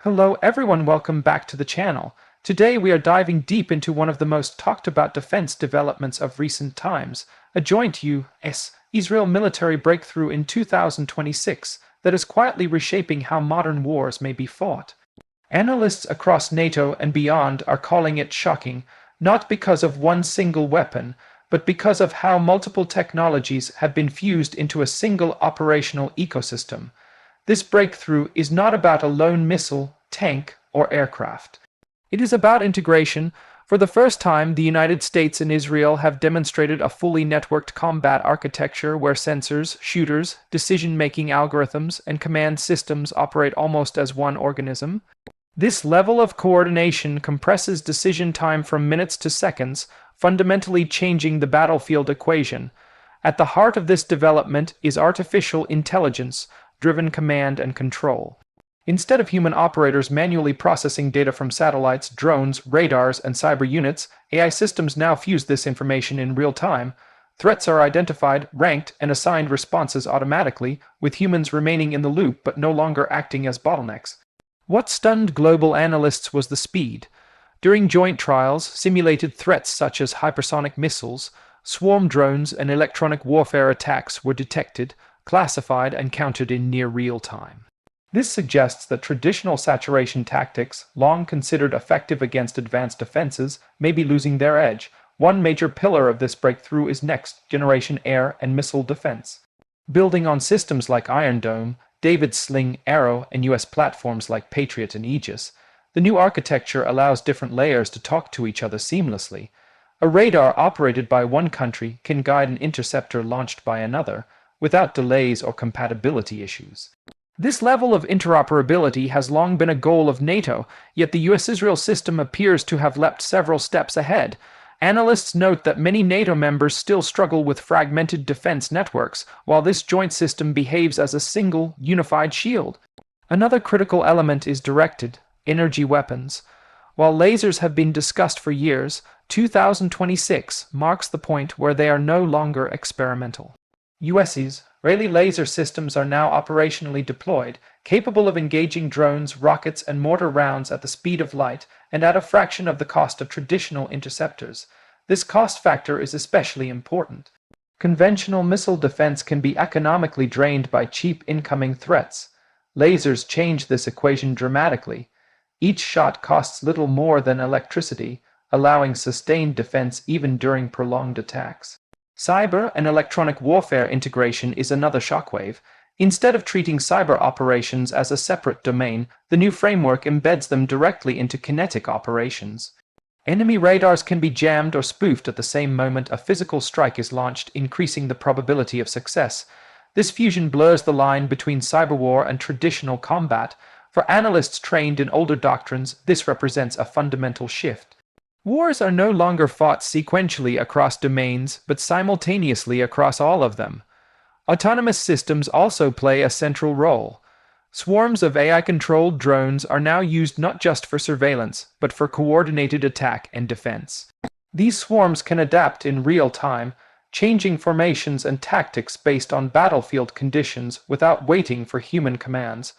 Hello everyone, welcome back to the channel. Today we are diving deep into one of the most talked about defense developments of recent times, a joint U.S.-Israel military breakthrough in 2026 that is quietly reshaping how modern wars may be fought. Analysts across NATO and beyond are calling it shocking, not because of one single weapon, but because of how multiple technologies have been fused into a single operational ecosystem. This breakthrough is not about a lone missile, tank, or aircraft. It is about integration. For the first time, the United States and Israel have demonstrated a fully networked combat architecture where sensors, shooters, decision-making algorithms, and command systems operate almost as one organism. This level of coordination compresses decision time from minutes to seconds, fundamentally changing the battlefield equation. At the heart of this development is artificial intelligence-driven command and control. Instead of human operators manually processing data from satellites, drones, radars, and cyber units, AI systems now fuse this information in real time. Threats are identified, ranked, and assigned responses automatically, with humans remaining in the loop but no longer acting as bottlenecks. What stunned global analysts was the speed. During joint trials, simulated threats such as hypersonic missiles, swarm drones, and electronic warfare attacks were detected, classified, and countered in near real time. This suggests that traditional saturation tactics, long considered effective against advanced defenses, may be losing their edge. One major pillar of this breakthrough is next-generation air and missile defense. Building on systems like Iron Dome, David's Sling, Arrow, and U.S. platforms like Patriot and Aegis, the new architecture allows different layers to talk to each other seamlessly. A radar operated by one country can guide an interceptor launched by another, without delays or compatibility issues. This level of interoperability has long been a goal of NATO, yet the US-Israel system appears to have leapt several steps ahead. Analysts note that many NATO members still struggle with fragmented defense networks, while this joint system behaves as a single, unified shield. Another critical element is directed energy weapons. While lasers have been discussed for years, 2026 marks the point where they are no longer experimental. US's Israeli laser systems are now operationally deployed, capable of engaging drones, rockets, and mortar rounds at the speed of light and at a fraction of the cost of traditional interceptors. This cost factor is especially important. Conventional missile defense can be economically drained by cheap incoming threats. Lasers change this equation dramatically. Each shot costs little more than electricity, allowing sustained defense even during prolonged attacks. Cyber and electronic warfare integration is another shockwave. Instead of treating cyber operations as a separate domain, the new framework embeds them directly into kinetic operations. Enemy radars can be jammed or spoofed at the same moment a physical strike is launched, increasing the probability of success. This fusion blurs the line between cyberwar and traditional combat. For analysts trained in older doctrines, this represents a fundamental shift. Wars are no longer fought sequentially across domains, but simultaneously across all of them. Autonomous systems also play a central role. Swarms of AI-controlled drones are now used not just for surveillance, but for coordinated attack and defense. These swarms can adapt in real time, changing formations and tactics based on battlefield conditions without waiting for human commands.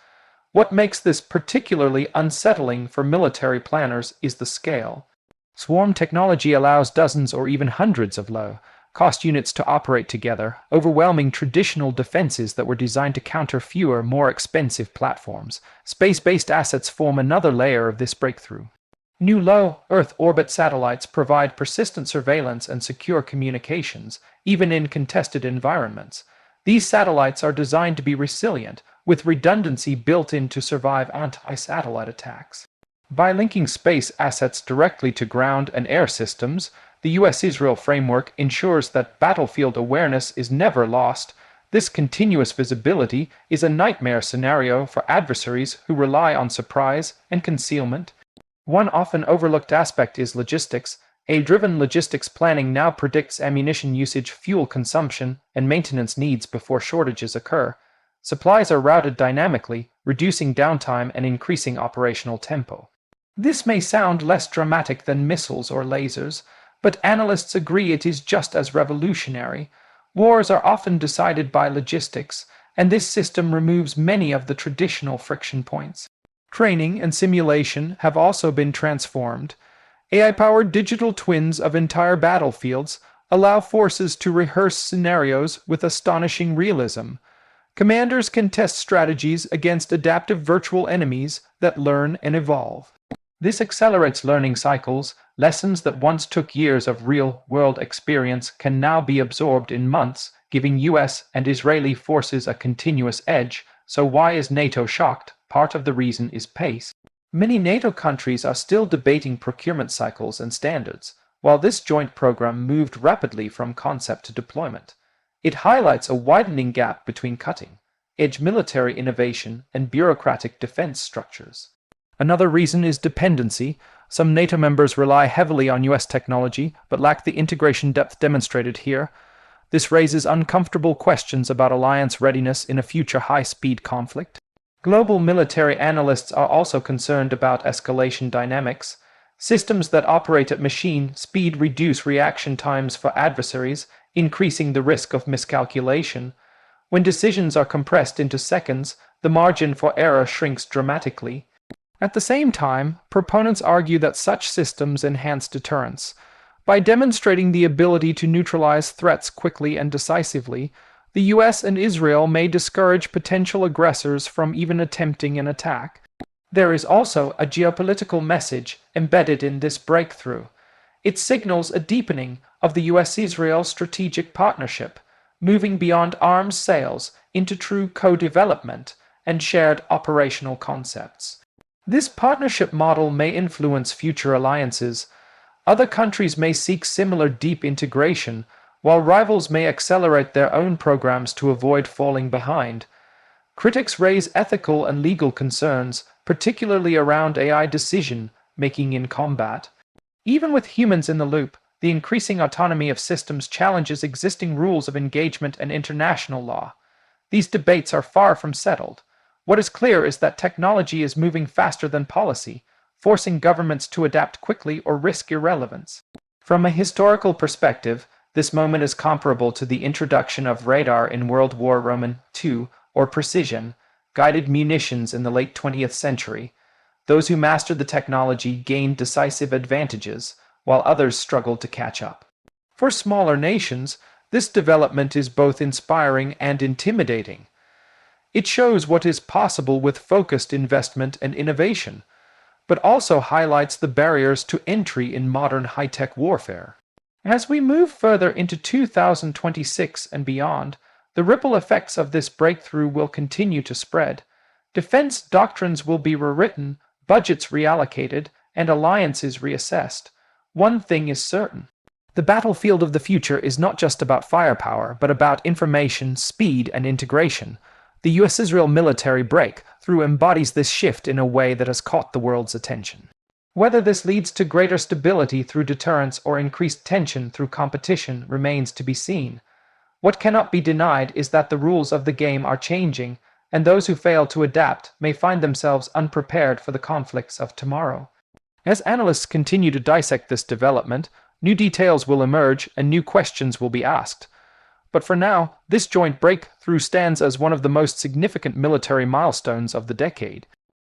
What makes this particularly unsettling for military planners is the scale. Swarm technology allows dozens or even hundreds of low-cost units to operate together, overwhelming traditional defenses that were designed to counter fewer, more expensive platforms. Space-based assets form another layer of this breakthrough. New low-Earth orbit satellites provide persistent surveillance and secure communications, even in contested environments. These satellites are designed to be resilient, with redundancy built in to survive anti-satellite attacks. By linking space assets directly to ground and air systems, the US-Israel framework ensures that battlefield awareness is never lost. This continuous visibility is a nightmare scenario for adversaries who rely on surprise and concealment. One often overlooked aspect is logistics. AI-driven logistics planning now predicts ammunition usage, fuel consumption, and maintenance needs before shortages occur. Supplies are routed dynamically, reducing downtime and increasing operational tempo. This may sound less dramatic than missiles or lasers, but analysts agree it is just as revolutionary. Wars are often decided by logistics, and this system removes many of the traditional friction points. Training and simulation have also been transformed. AI-powered digital twins of entire battlefields allow forces to rehearse scenarios with astonishing realism. Commanders can test strategies against adaptive virtual enemies that learn and evolve. This accelerates learning cycles. Lessons that once took years of real-world experience can now be absorbed in months, giving US and Israeli forces a continuous edge. So why is NATO shocked? Part of the reason is pace. Many NATO countries are still debating procurement cycles and standards, while this joint program moved rapidly from concept to deployment. It highlights a widening gap between cutting-edge military innovation and bureaucratic defense structures. Another reason is dependency. Some NATO members rely heavily on US technology, but lack the integration depth demonstrated here. This raises uncomfortable questions about alliance readiness in a future high-speed conflict. Global military analysts are also concerned about escalation dynamics. Systems that operate at machine speed reduce reaction times for adversaries, increasing the risk of miscalculation. When decisions are compressed into seconds, the margin for error shrinks dramatically. At the same time, proponents argue that such systems enhance deterrence. By demonstrating the ability to neutralize threats quickly and decisively, the US and Israel may discourage potential aggressors from even attempting an attack. There is also a geopolitical message embedded in this breakthrough. It signals a deepening of the US-Israel strategic partnership, moving beyond arms sales into true co-development and shared operational concepts. This partnership model may influence future alliances. Other countries may seek similar deep integration, while rivals may accelerate their own programs to avoid falling behind. Critics raise ethical and legal concerns, particularly around AI decision-making in combat. Even with humans in the loop, the increasing autonomy of systems challenges existing rules of engagement and international law. These debates are far from settled. What is clear is that technology is moving faster than policy, forcing governments to adapt quickly or risk irrelevance. From a historical perspective, this moment is comparable to the introduction of radar in World War II or precision-guided munitions in the late 20th century. Those who mastered the technology gained decisive advantages, while others struggled to catch up. For smaller nations, this development is both inspiring and intimidating. It shows what is possible with focused investment and innovation, but also highlights the barriers to entry in modern high-tech warfare. As we move further into 2026 and beyond, the ripple effects of this breakthrough will continue to spread. Defense doctrines will be rewritten, budgets reallocated, and alliances reassessed. One thing is certain. The battlefield of the future is not just about firepower, but about information, speed, and integration. The US-Israel military breakthrough embodies this shift in a way that has caught the world's attention. Whether this leads to greater stability through deterrence or increased tension through competition remains to be seen. What cannot be denied is that the rules of the game are changing, and those who fail to adapt may find themselves unprepared for the conflicts of tomorrow. As analysts continue to dissect this development, new details will emerge and new questions will be asked. But for now, this joint breakthrough stands as one of the most significant military milestones of the decade.